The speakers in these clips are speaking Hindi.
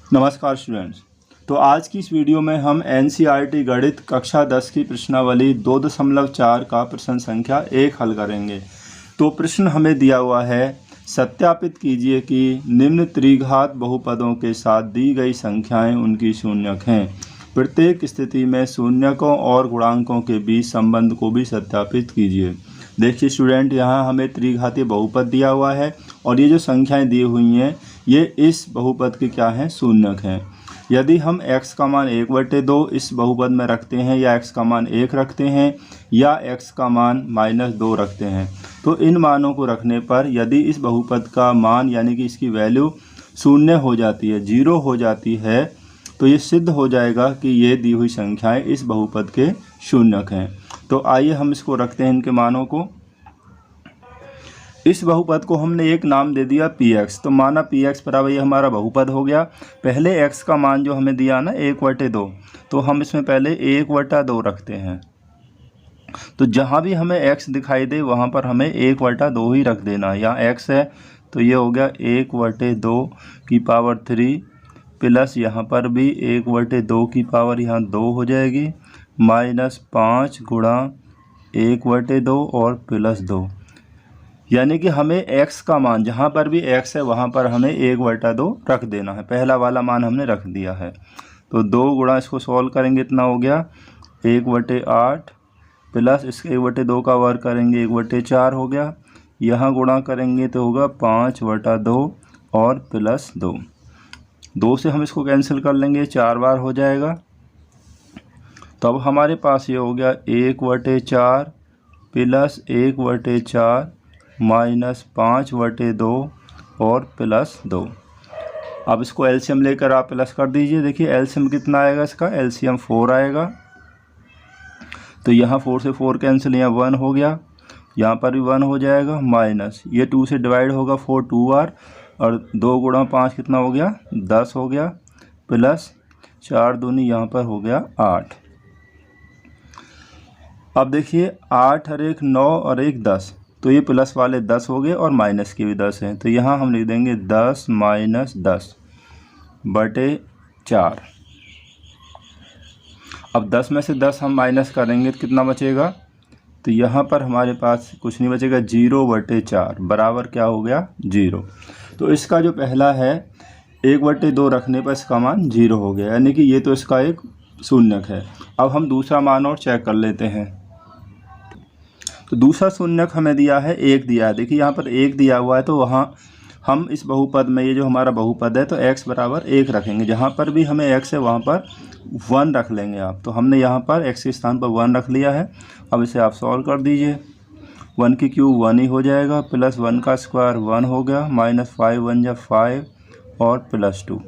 नमस्कार स्टूडेंट्स। तो आज की इस वीडियो में हम एनसीईआरटी गणित कक्षा 10 की प्रश्नावली 2.4 का प्रश्न संख्या 1 हल करेंगे। तो प्रश्न हमें दिया हुआ है, सत्यापित कीजिए कि निम्न त्रिघात बहुपदों के साथ दी गई संख्याएं उनकी शून्यक हैं। प्रत्येक स्थिति में शून्यकों और गुणांकों के बीच संबंध को भी सत्यापित कीजिए। देखिए स्टूडेंट, यहाँ हमें त्रिघातीय बहुपद दिया हुआ है और ये जो संख्याएं दी हुई हैं ये इस बहुपद के क्या हैं, शून्यक हैं। यदि हम x का मान 1/2 इस बहुपद में रखते हैं या x का मान 1 रखते हैं या x का मान -2 रखते हैं, तो इन मानों को रखने पर यदि इस बहुपद का मान यानी कि इसकी वैल्यू शून्य हो जाती है, 0 हो जाती है, तो ये सिद्ध हो जाएगा कि ये दी हुई संख्याएं इस बहुपद के शून्यक हैं। तो आइए हम इसको रखते हैं, इनके मानों को। इस बहुपद को हमने एक नाम दे दिया px। तो माना px बराबर ये हमारा बहुपद हो गया। पहले x का मान जो हमें दिया ना 1/2, तो हम इसमें पहले 1/2 रखते हैं। तो जहाँ भी हमें x दिखाई दे वहाँ पर हमें 1/2 ही रख देना। यहाँ x है तो ये हो गया 1/2 की पावर 3 प्लस यहाँ पर भी 1/2 की पावर यहाँ 2 हो जाएगी, -5 गुणा 1/2 और +2। यानी कि हमें x का मान जहाँ पर भी x है वहाँ पर हमें 1/2 रख देना है। पहला वाला मान हमने रख दिया है। तो 2 गुणा इसको सॉल्व करेंगे, इतना हो गया 1/8 प्लस इसके 1/2 का वर्ग करेंगे 1/4 हो गया। यहाँ गुणा करेंगे तो होगा 5/2 और +2। 2 से हम इसको कैंसिल कर लेंगे, 4 बार हो जाएगा। तो अब हमारे पास ये हो गया 1/4 प्लस 1/4 -5/2 और +2। अब इसको एलसीएम लेकर आप प्लस कर दीजिए। देखिए एलसीएम कितना आएगा, इसका एलसीएम 4 आएगा। तो यहाँ 4 से 4 कैंसिल, यहाँ 1 हो गया, यहाँ पर भी 1 हो जाएगा, माइनस ये 2 से डिवाइड होगा 4 2 बार और 2 गुणा 5 कितना हो गया, 10 हो गया, प्लस 4 दूनी यहाँ पर हो गया 8। अब देखिए 8 और 1 9 और 1 10, तो ये प्लस वाले 10 हो गए और माइनस के भी 10 हैं। तो यहाँ हम लिख देंगे 10 - 10/4। अब 10 में से 10 हम माइनस करेंगे तो कितना बचेगा, तो यहाँ पर हमारे पास कुछ नहीं बचेगा, 0/4 बराबर क्या हो गया, 0। तो इसका जो पहला है 1/2 रखने पर इसका मान 0 हो गया, यानी कि ये तो इसका एक शून्यक है। अब हम दूसरा मान और चेक कर लेते हैं। तो दूसरा शून्यक हमें दिया है 1 दिया है। देखिए यहाँ पर 1 दिया हुआ है, तो वहाँ हम इस बहुपद में, ये जो हमारा बहुपद है, तो x बराबर 1 रखेंगे। जहाँ पर भी हमें x है वहाँ पर 1 रख लेंगे आप। तो हमने यहाँ पर x के स्थान पर 1 रख लिया है। अब इसे आप सॉल्व कर दीजिए। 1 की क्यूब 1 ही हो जाएगा, प्लस 1 का स्क्वायर 1 हो गया, -5 1 जा 5 और +2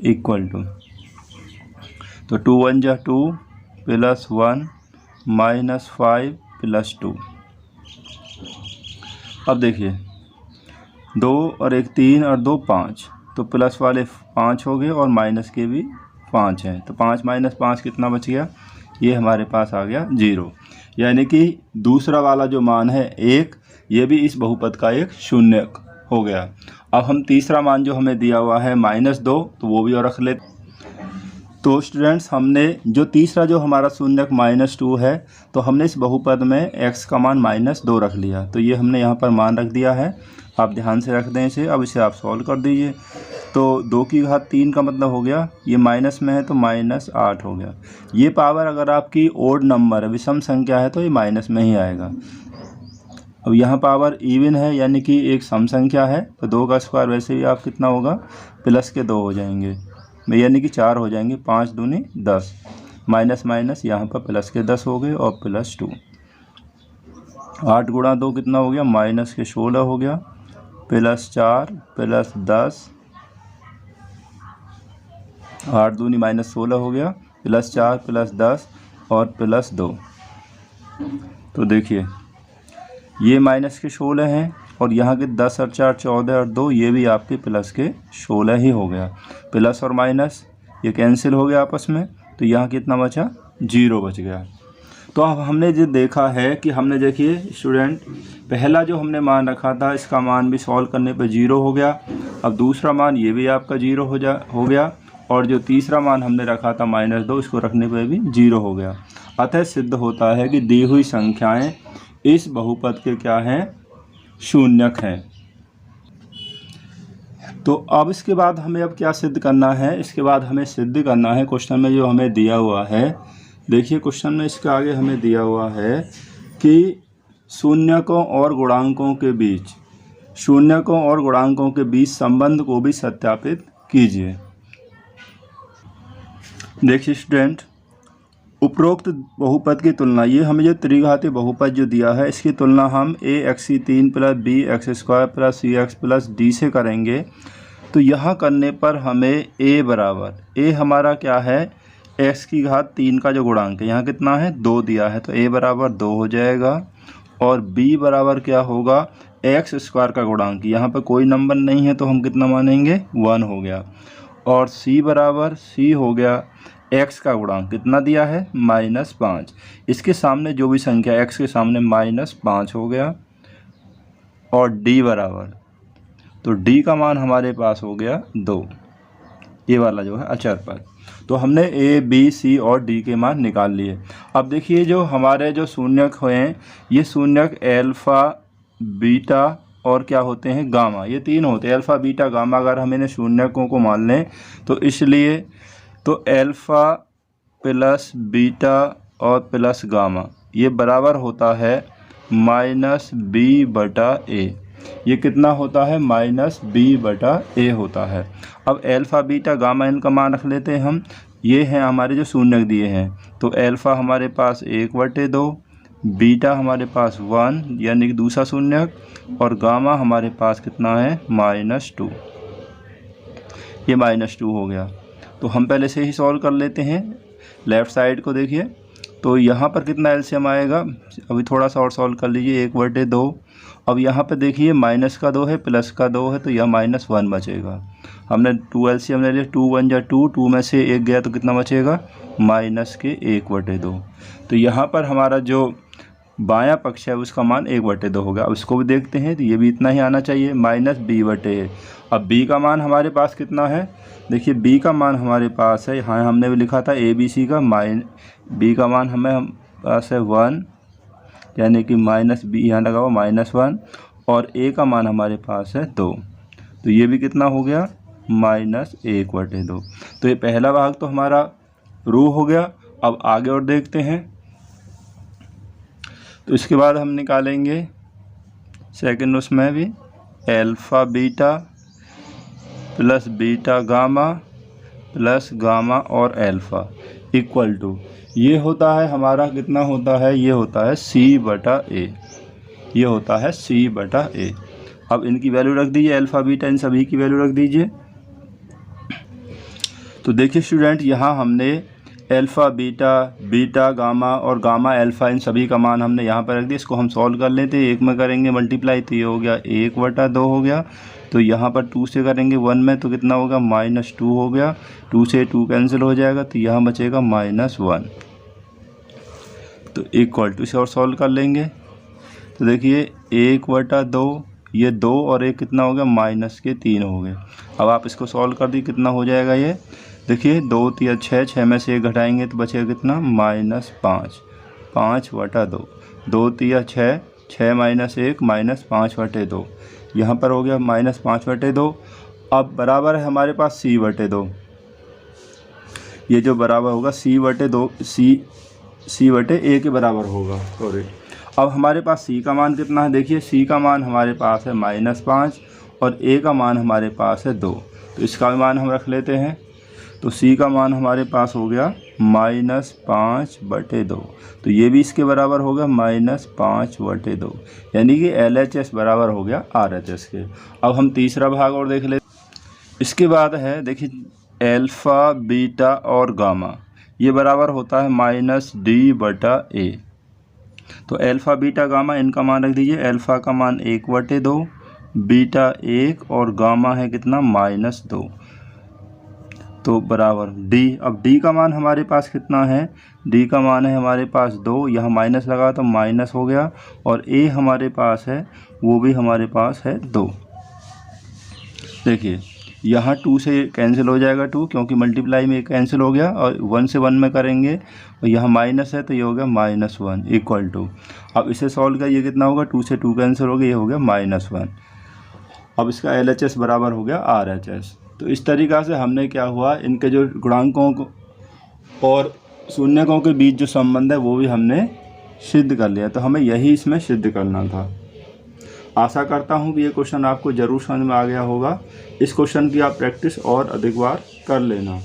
इक्वल टू, तो 2 1 जा 2 प्लस 1 -5 +2। अब देखिए 2 और 1 3 और 2 5, तो प्लस वाले 5 हो गए और माइनस के भी 5 हैं। तो 5 - 5 कितना बच गया, ये हमारे पास आ गया 0। यानी कि दूसरा वाला जो मान है 1, ये भी इस बहुपद का एक शून्यक हो गया। अब हम तीसरा मान जो हमें दिया हुआ है -2, तो वो भी और रख लेते। तो स्टूडेंट्स, हमने जो तीसरा जो हमारा शून्यक -2 है, तो हमने इस बहुपद में x का मान -2 रख लिया। तो ये हमने यहाँ पर मान रख दिया है, आप ध्यान से रख दें इसे। अब इसे आप सॉल्व कर दीजिए। तो 2 की घात 3 का मतलब हो गया, ये माइनस में है तो -8 हो गया। ये पावर अगर आपकी ओड नंबर है, विषम संख्या है, तो ये माइनस में ही आएगा। अब यहाँ पावर इवन है, यानी कि एक सम संख्या है, तो 2 का स्क्वायर वैसे भी आप कितना होगा, प्लस के 2 हो जाएंगे, यानी कि 4 हो जाएंगे। 5 दूनी 10, माइनस माइनस यहाँ पर प्लस के 10 हो गए और +2। 8 गुणा 2 कितना हो गया, -16 हो गया, +4 + 10, 8 दूनी -16 हो गया, +4 + 10 और +2। तो देखिए ये -16 हैं और यहाँ के 10 और 4 14 और 2, ये भी आपके प्लस के 16 ही हो गया। प्लस और माइनस ये कैंसिल हो गया आपस में, तो यहाँ कितना बचा, 0 बच गया। तो अब हमने जो देखा है कि हमने देखिए स्टूडेंट, पहला जो हमने मान रखा था इसका मान भी सॉल्व करने पे 0 हो गया। अब दूसरा मान ये भी आपका 0 हो गया, और जो तीसरा मान हमने रखा था -2, इसको रखने पे भी 0 हो गया। अतः सिद्ध होता है कि दी हुई संख्याएं इस बहुपद के क्या हैं, शून्यक हैं। तो अब इसके बाद हमें अब क्या सिद्ध करना है, इसके बाद हमें सिद्ध करना है क्वेश्चन में जो हमें दिया हुआ है। देखिए क्वेश्चन में इसके आगे हमें दिया हुआ है कि शून्यकों और गुणांकों के बीच संबंध को भी सत्यापित कीजिए। देखिए स्टूडेंट, उपरोक्त बहुपद की तुलना, ये हमें जो त्रिघातीय बहुपद जो दिया है इसकी तुलना हम ax3 + bx² + cx + d से करेंगे। तो यहाँ करने पर हमें a हमारा क्या है, x3 का जो गुणांक है यहाँ कितना है, 2 दिया है, तो a 2 हो जाएगा। और b बराबर क्या होगा, x² का गुणांक, यहाँ पर कोई नंबर नहीं है तो हम कितना मानेंगे, 1 हो गया। और c हो गया, x का गुणांक कितना दिया है, -5। इसके सामने जो भी संख्या x के सामने -5 हो गया। और d बराबर, तो d का मान हमारे पास हो गया 2, ये वाला जो है अचर पद। तो हमने a, b, c और d के मान निकाल लिए। अब देखिए जो हमारे जो शून्यक हैं, ये शून्यक अल्फ़ा, बीटा और क्या होते हैं, गामा, ये 3 होते हैं। अल्फ़ा, बीटा, गामा अगर हम इन्हें शून्यकों को मान लें तो इसलिए तो अल्फ़ा प्लस बीटा और प्लस गामा ये बराबर होता है -b/a। ये कितना होता है, -b/a होता है। अब अल्फ़ा, बीटा, गामा इनका मान रख लेते हैं हम। ये हैं हमारे जो शून्यक दिए हैं। तो अल्फ़ा हमारे पास 1/2, बीटा हमारे पास 1 यानी कि दूसरा शून्यक, और गामा हमारे पास कितना है, -2। ये -2 हो गया। तो हम पहले से ही सॉल्व कर लेते हैं। लेफ़्ट साइड को देखिए, तो यहाँ पर कितना एलसीएम आएगा, अभी थोड़ा सा और सॉल्व कर लीजिए, 1/2। अब यहाँ पे देखिए माइनस का 2 है, प्लस का 2 है, तो यह -1 बचेगा। हमने 2 एलसीएम ले लिया, 2 × 1 = 2, 2 में से 1 गया तो कितना बचेगा, -1/2। तो यहाँ पर हमारा जो बायां पक्ष है उसका मान 1/2 होगा। अब इसको भी देखते हैं, तो ये भी इतना ही आना चाहिए, -b/a। अब b का मान हमारे पास कितना है, देखिए b का मान हमारे पास है, यहाँ हमने भी लिखा था ABC का, b का मान हमें पास है 1 यानी कि -b यहाँ लगा हुआ -1, और a का मान हमारे पास है 2, तो ये भी कितना हो गया, -1/2। तो ये पहला भाग तो हमारा प्रूव हो गया। अब आगे और देखते हैं। तो इसके बाद हम निकालेंगे सेकंड उसमें भी alpha beta plus beta gamma plus gamma और अल्फ़ा इक्वल टू, ये होता है हमारा कितना होता है, ये होता है c/a, ये होता है c/a। अब इनकी वैल्यू रख दीजिए, अल्फ़ा बीटा इन सभी की वैल्यू रख दीजिए। तो देखिए स्टूडेंट, यहाँ हमने अल्फ़ा बीटा, बीटा गामा और गामा अल्फ़ा इन सभी का मान हमने यहाँ पर रख दिया। इसको हम सॉल्व कर लेते हैं, 1 में करेंगे मल्टीप्लाई तो ये हो गया 1/2 हो गया। तो यहाँ पर 2 से करेंगे 1 में तो कितना होगा, -2 हो गया। 2 से 2 कैंसिल हो जाएगा तो यहाँ बचेगा -1। तो इक्वल टू, इसे और सॉल्व कर लेंगे। तो देखिए 1/2, ये 2 और 1 कितना हो गया, -3 हो गए। अब आप इसको सॉल्व कर दी, कितना हो जाएगा ये, देखिए 2 × 3 = 6, 6 में से 1 घटाएंगे तो बचेगा कितना, -5, 5/2। 2 × 3 = 6, 6 - 1 -5/2, यहाँ पर हो गया -5/2। अब बराबर है हमारे पास c/2, ये जो बराबर होगा c/2, c/a के बराबर होगा, सॉरी। अब हमारे पास c का मान कितना है, देखिए c का मान हमारे पास है -5 और a का मान हमारे पास है 2, तो इसका भी मान हम रख लेते हैं। तो c का मान हमारे पास हो गया -5/2, तो ये भी इसके बराबर होगा -5/2, यानी कि LHS बराबर हो गया RHS के। अब हम तीसरा भाग और देख लेते। इसके बाद है देखिए अल्फ़ा बीटा और गामा, ये बराबर होता है -d/a। तो अल्फ़ा बीटा गामा इनका मान रख दीजिए। अल्फ़ा का मान 1/2, बीटा 1 और गामा है कितना, -2। तो बराबर डी। अब डी का मान हमारे पास कितना है, डी का मान है हमारे पास 2, यहाँ माइनस लगा तो माइनस हो गया, और ए हमारे पास है वो भी हमारे पास है 2। देखिए यहाँ 2 से कैंसिल हो जाएगा 2, क्योंकि मल्टीप्लाई में कैंसिल हो गया, और 1 से 1 में करेंगे, और यहाँ माइनस है तो ये हो गया -1 इक्वल टू। अब इसे सॉल्व करिए, कितना होगा, 2 से 2 कैंसिल हो गया, ये हो गया -1। अब इसका LHS बराबर हो गया RHS। तो इस तरीक़ा से हमने क्या हुआ, इनके जो गुणांकों को और शून्यकों के बीच जो संबंध है वो भी हमने सिद्ध कर लिया। तो हमें यही इसमें सिद्ध करना था। आशा करता हूँ कि ये क्वेश्चन आपको ज़रूर समझ में आ गया होगा। इस क्वेश्चन की आप प्रैक्टिस और अधिक बार कर लेना।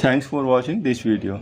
Thanks for watching this video.